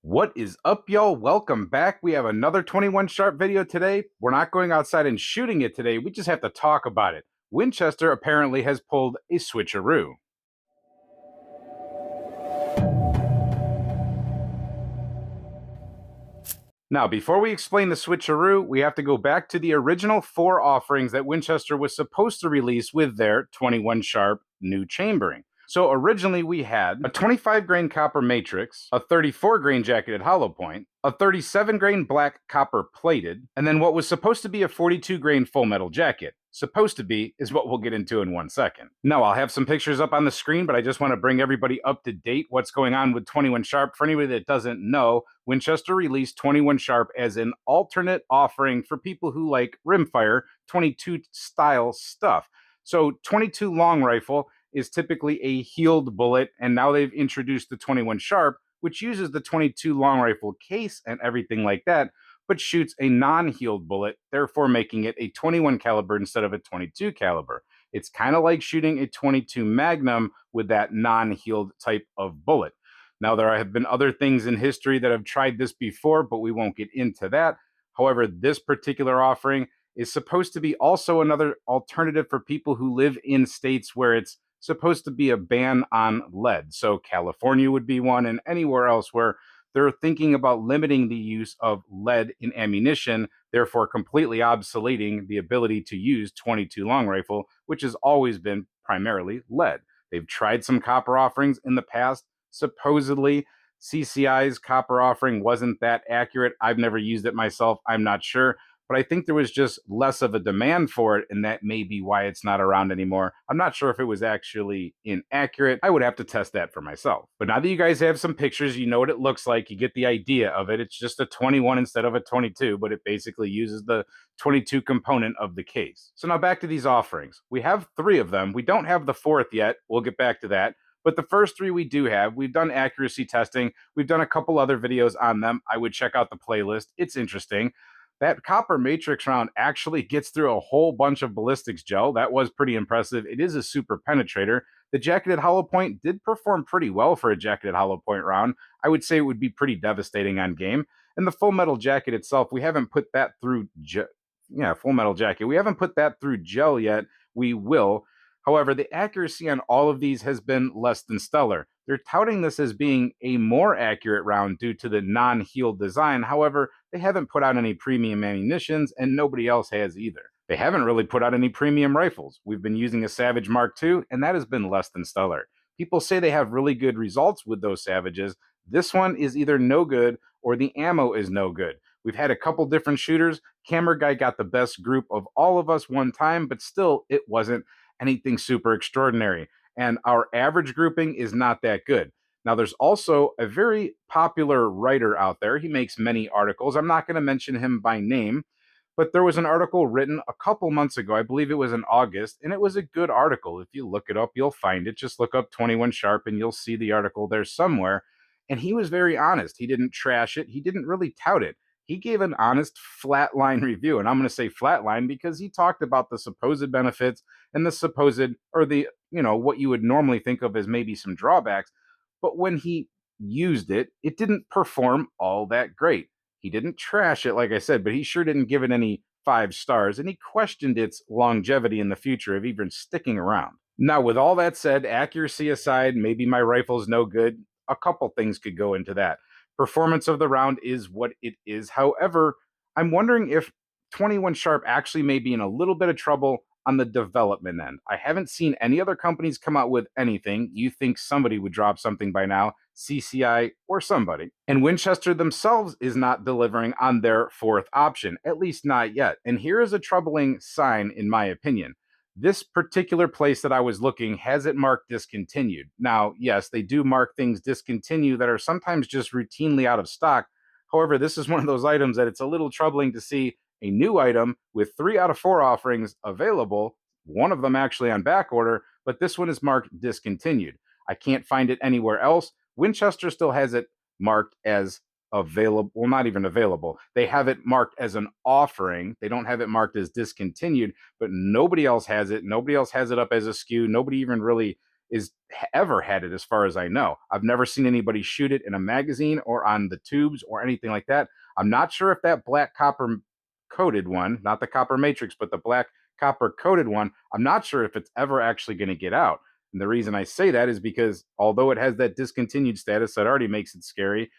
What is up, y'all? Welcome back. We have another 21 Sharp video today. We're not going outside and shooting it today. We just have to talk about it. Winchester apparently has pulled a switcheroo. Now, before we explain the switcheroo, we have to go back to the original 4 offerings that Winchester was supposed to release with their 21 Sharp new chambering. So originally we had a 25 grain copper matrix, a 34 grain jacketed hollow point, a 37 grain black copper plated, and then what was supposed to be a 42 grain full metal jacket. Supposed to be is what we'll get into in 1 second. Now, I'll have some pictures up on the screen, but I just want to bring everybody up to date what's going on with 21 Sharp. For anybody that doesn't know, Winchester released 21 Sharp as an alternate offering for people who like rimfire 22 style stuff. So 22 long rifle is typically a heeled bullet, and now they've introduced the 21 Sharp, which uses the 22 long rifle case and everything like that, but shoots a non-heeled bullet, therefore making it a 21 caliber instead of a 22 caliber. It's kind of like shooting a 22 Magnum with that non-heeled type of bullet. Now, there have been other things in history that have tried this before, but we won't get into that. However, this particular offering is supposed to be also another alternative for people who live in states where it's supposed to be a ban on lead. So California would be one, and anywhere else where they're thinking about limiting the use of lead in ammunition, therefore completely obsoleting the ability to use 22 long rifle, which has always been primarily lead. They've tried some copper offerings in the past. Supposedly, CCI's copper offering wasn't that accurate. I've never used it myself. I'm not sure. But I think there was just less of a demand for it, and that may be why it's not around anymore. I'm not sure if it was actually inaccurate. I would have to test that for myself. But now that you guys have some pictures, you know what it looks like. You get the idea of it. It's just a 21 instead of a 22, but it basically uses the 22 component of the case. So now back to these offerings. We have 3 of them. We don't have the 4th yet. We'll get back to that. But the first 3 we do have. We've done accuracy testing. We've done a couple other videos on them. I would check out the playlist. It's interesting. That copper matrix round actually gets through a whole bunch of ballistics gel. That was pretty impressive. It is a super penetrator. The jacketed hollow point did perform pretty well for a jacketed hollow point round. I would say it would be pretty devastating on game. And the full metal jacket itself, we haven't put that through full metal jacket. We haven't put that through gel yet. We will. However, the accuracy on all of these has been less than stellar. They're touting this as being a more accurate round due to the non-heeled design. However, they haven't put out any premium ammunitions, and nobody else has either. They haven't really put out any premium rifles. We've been using a Savage Mark II, and that has been less than stellar. People say they have really good results with those Savages. This one is either no good or the ammo is no good. We've had a couple different shooters. Camera Guy got the best group of all of us one time, but still, it wasn't anything super extraordinary. And our average grouping is not that good. Now, there's also a very popular writer out there. He makes many articles. I'm not going to mention him by name, but there was an article written a couple months ago. I believe it was in August, and it was a good article. If you look it up, you'll find it. Just look up 21 Sharp, and you'll see the article there somewhere. And he was very honest. He didn't trash it. He didn't really tout it. He gave an honest flatline review. And I'm going to say flatline because he talked about the supposed benefits and the supposed, or the, what you would normally think of as maybe some drawbacks. But when he used it, it didn't perform all that great. He didn't trash it, like I said, but he sure didn't give it any 5 stars. And he questioned its longevity in the future of even sticking around. Now, with all that said, accuracy aside, maybe my rifle's no good. A couple things could go into that. Performance of the round is what it is. However, I'm wondering if 21 Sharp actually may be in a little bit of trouble on the development end. I haven't seen any other companies come out with anything. You think somebody would drop something by now, CCI or somebody. And Winchester themselves is not delivering on their 4th option, at least not yet. And here is a troubling sign, in my opinion. This particular place that I was looking has it marked discontinued. Now, yes, they do mark things discontinued that are sometimes just routinely out of stock. However, this is one of those items that it's a little troubling to see a new item with 3 out of 4 offerings available, one of them actually on back order, but this one is marked discontinued. I can't find it anywhere else. Winchester still has it marked as available, well, not even available. They have it marked as an offering. They don't have it marked as discontinued, but nobody else has it. Nobody else has it up as a SKU. Nobody even really is ever had it, as far as I know. I've never seen anybody shoot it in a magazine or on the tubes or anything like that. I'm not sure if that black copper coated one, not the copper matrix, but the black copper coated one, I'm not sure if it's ever actually going to get out. And the reason I say that is because although it has that discontinued status that already makes it scary,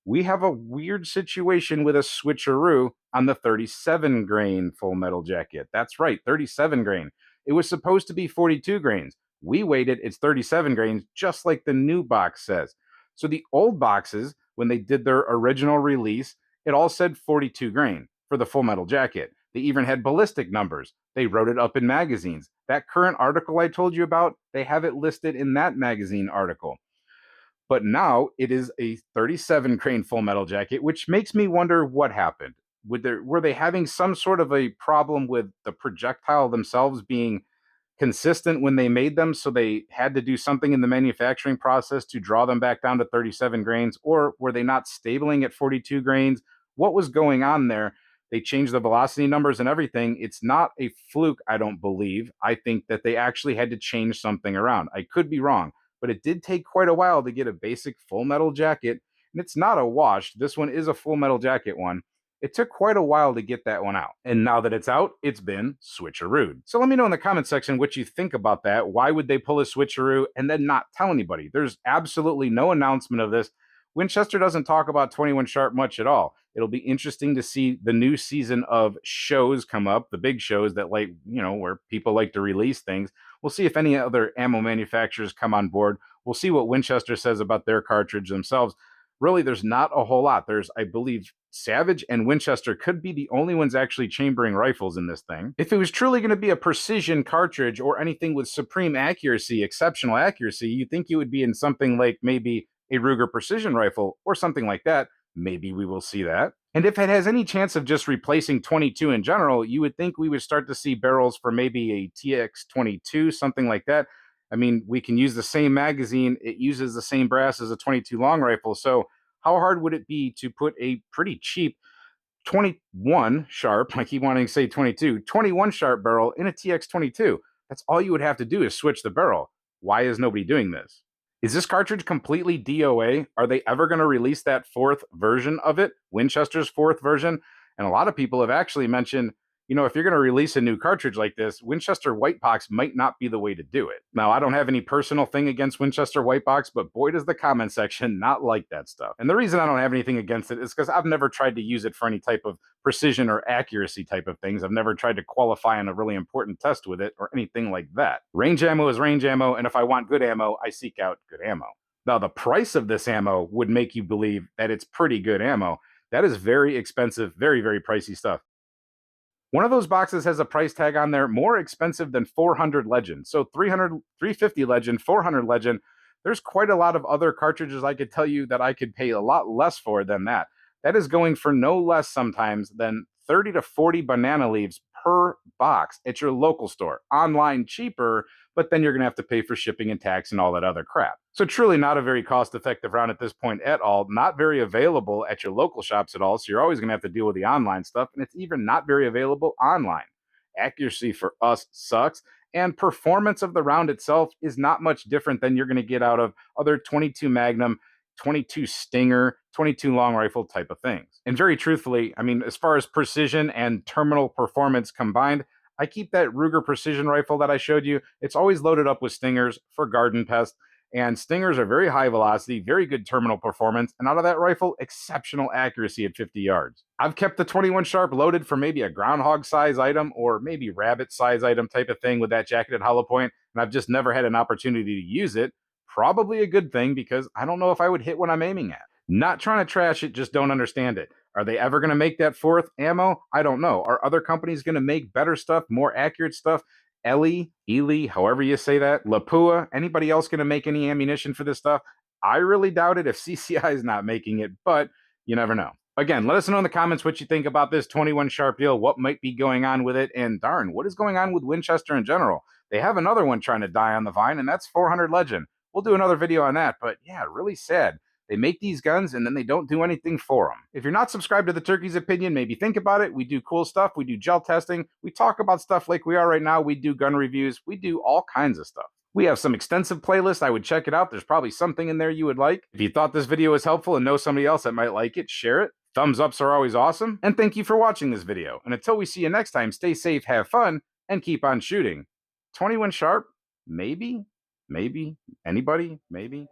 we have a weird situation with a switcheroo on the 37 grain full metal jacket. That's right, 37 grain. It was supposed to be 42 grains. We waited, it's 37 grains, just like the new box says. So the old boxes, when they did their original release, it all said 42 grain for the full metal jacket. They even had ballistic numbers. They wrote it up in magazines. That current article I told you about, they have it listed in that magazine article. But now it is a 37 grain full metal jacket, which makes me wonder what happened. Were they having some sort of a problem with the projectile themselves being consistent when they made them, so they had to do something in the manufacturing process to draw them back down to 37 grains? Or were they not stabling at 42 grains? What was going on there? They changed the velocity numbers and everything. It's not a fluke, I don't believe. I think that they actually had to change something around. I could be wrong, but it did take quite a while to get a basic full metal jacket. And it's not a wash. This one is a full metal jacket one. It took quite a while to get that one out. And now that it's out, it's been switcherooed. So let me know in the comment section what you think about that. Why would they pull a switcheroo and then not tell anybody? There's absolutely no announcement of this. Winchester doesn't talk about 21 Sharp much at all. It'll be interesting to see the new season of shows come up, the big shows that, like, you know, where people like to release things. We'll see if any other ammo manufacturers come on board. We'll see what Winchester says about their cartridge themselves. Really, there's not a whole lot. There's, I believe, Savage and Winchester could be the only ones actually chambering rifles in this thing. If it was truly going to be a precision cartridge or anything with supreme accuracy, exceptional accuracy, you'd think it would be in something like maybe a Ruger precision rifle or something like that. Maybe we will see that. And if it has any chance of just replacing 22 in general, you would think we would start to see barrels for maybe a TX22, something like that. I mean, we can use the same magazine. It uses the same brass as a 22 long rifle. So how hard would it be to put a pretty cheap 21 Sharp, I keep wanting to say 22, 21 Sharp barrel in a TX22? That's all you would have to do is switch the barrel. Why is nobody doing this? Is this cartridge completely D.O.A? Are they ever going to release that fourth version of it, Winchester's fourth version? And a lot of people have actually mentioned, you know, if you're going to release a new cartridge like this, Winchester White Box might not be the way to do it. Now, I don't have any personal thing against Winchester White Box, but boy, does the comment section not like that stuff. And the reason I don't have anything against it is because I've never tried to use it for any type of precision or accuracy type of things. I've never tried to qualify on a really important test with it or anything like that. Range ammo is range ammo, and if I want good ammo, I seek out good ammo. Now, the price of this ammo would make you believe that it's pretty good ammo. That is very expensive, very, very pricey stuff. One of those boxes has a price tag on there more expensive than 400 Legend. So 300, 350 Legend, 400 Legend. There's quite a lot of other cartridges I could tell you that I could pay a lot less for than that. That is going for no less sometimes than 30 to 40 banana leaves per box at your local store. Online cheaper, but then you're going to have to pay for shipping and tax and all that other crap. So truly not a very cost-effective round at this point at all. Not very available at your local shops at all. So you're always going to have to deal with the online stuff. And it's even not very available online. Accuracy for us sucks. And performance of the round itself is not much different than you're going to get out of other 22 Magnum, 22 Stinger, 22 long rifle type of things. And very truthfully, I mean, as far as precision and terminal performance combined, I keep that Ruger precision rifle that I showed you. It's always loaded up with Stingers for garden pest. And Stingers are very high velocity, very good terminal performance, and out of that rifle, exceptional accuracy at 50 yards. I've kept the 21 Sharp loaded for maybe a groundhog size item or maybe rabbit size item type of thing with that jacketed hollow point, and I've just never had an opportunity to use it. Probably a good thing because I don't know if I would hit what I'm aiming at. Not trying to trash it, just don't understand it. Are they ever going to make that fourth ammo? I don't know. Are other companies going to make better stuff, more accurate stuff? Ely, however you say that, Lapua, anybody else going to make any ammunition for this stuff? I really doubt it if CCI is not making it, but you never know. Again, let us know in the comments what you think about this 21 Sharp deal, what might be going on with it, and darn, what is going on with Winchester in general? They have another one trying to die on the vine, and that's 400 Legend. We'll do another video on that, but yeah, really sad. They make these guns and then they don't do anything for them. If you're not subscribed to the Turkey's Opinion, maybe think about it. We do cool stuff. We do gel testing. We talk about stuff like we are right now. We do gun reviews. We do all kinds of stuff. We have some extensive playlists. I would check it out. There's probably something in there you would like. If you thought this video was helpful and know somebody else that might like it, share it. Thumbs ups are always awesome. And thank you for watching this video. And until we see you next time, stay safe, have fun, and keep on shooting. 21 sharp? Maybe? Maybe? Anybody? Maybe?